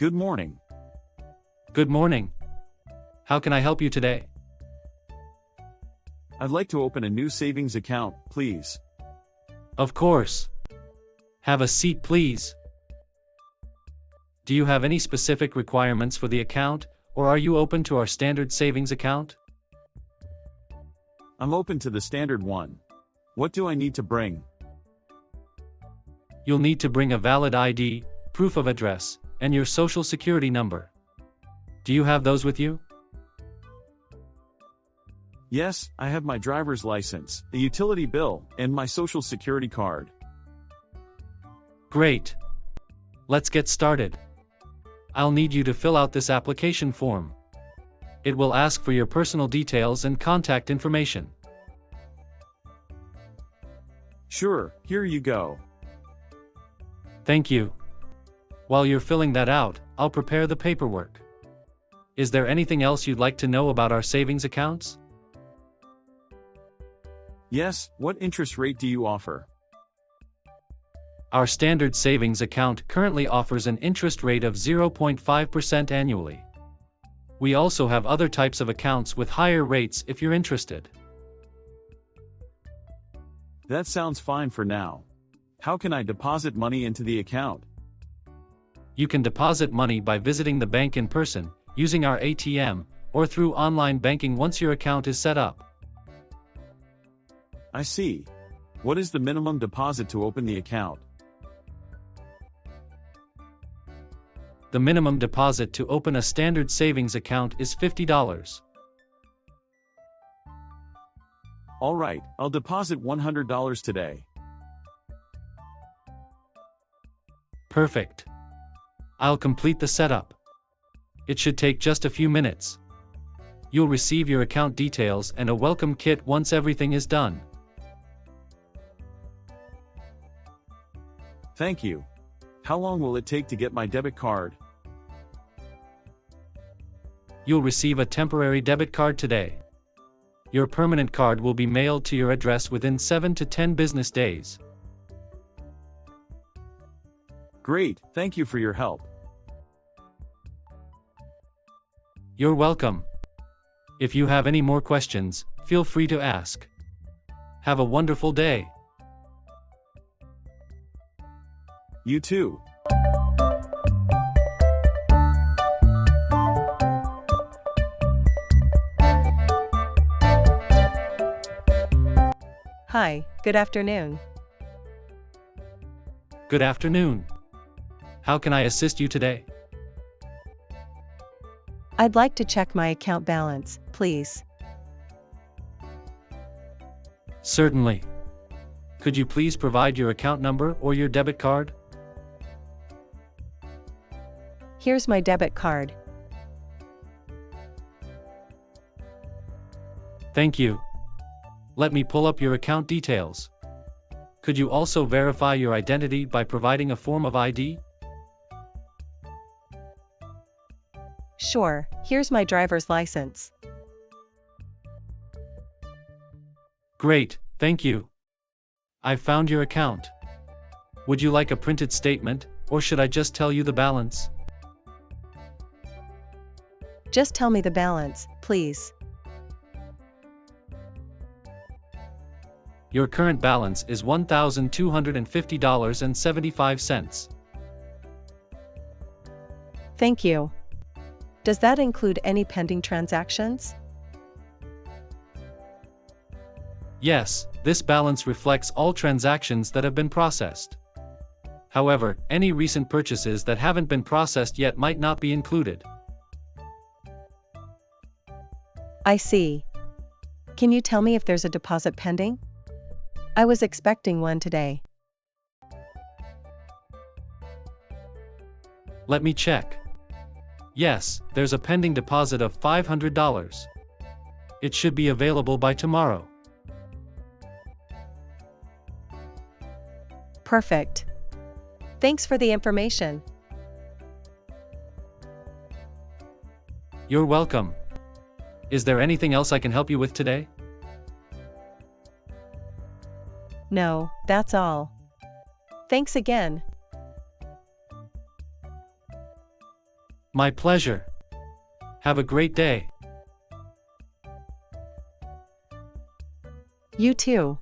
Good morning. Good morning. How can I help you today? I'd like to open a new savings account, please. Of course. Have a seat, please. Do you have any specific requirements for the account, or are you open to our standard savings account? I'm open to the standard one. What do I need to bring? You'll need to bring a valid ID, proof of address, and your social security number. Do you have those with you? Yes, I have my driver's license, a utility bill, and my social security card. Great. Let's get started. I'll need you to fill out this application form. It will ask for your personal details and contact information. Sure, here you go. Thank you. While you're filling that out, I'll prepare the paperwork. Is there anything else you'd like to know about our savings accounts? Yes, what interest rate do you offer? Our standard savings account currently offers an interest rate of 0.5% annually. We also have other types of accounts with higher rates if you're interested. That sounds fine for now. How can I deposit money into the account? You can deposit money by visiting the bank in person, using our ATM, or through online banking once your account is set up. I see. What is the minimum deposit to open the account? The minimum deposit to open a standard savings account is $50. All right, I'll deposit $100 today. Perfect. I'll complete the setup. It should take just a few minutes. You'll receive your account details and a welcome kit once everything is done. Thank you. How long will it take to get my debit card? You'll receive a temporary debit card today. Your permanent card will be mailed to your address within 7 to 10 business days. Great, thank you for your help. You're welcome. If you have any more questions, feel free to ask. Have a wonderful day. You too. Hi, good afternoon. Good afternoon. How can I assist you today? I'd like to check my account balance, please. Certainly. Could you please provide your account number or your debit card? Here's my debit card. Thank you. Let me pull up your account details. Could you also verify your identity by providing a form of ID? Sure, here's my driver's license. Great, thank you. I've found your account. Would you like a printed statement, or should I just tell you the balance? Just tell me the balance, please. Your current balance is $1,250.75. Thank you. Does that include any pending transactions? Yes, this balance reflects all transactions that have been processed. However, any recent purchases that haven't been processed yet might not be included. I see. Can you tell me if there's a deposit pending? I was expecting one today. Let me check. Yes, there's a pending deposit of $500. It should be available by tomorrow. Perfect. Thanks for the information. You're welcome. Is there anything else I can help you with today? No, that's all. Thanks again. My pleasure. Have a great day. You too.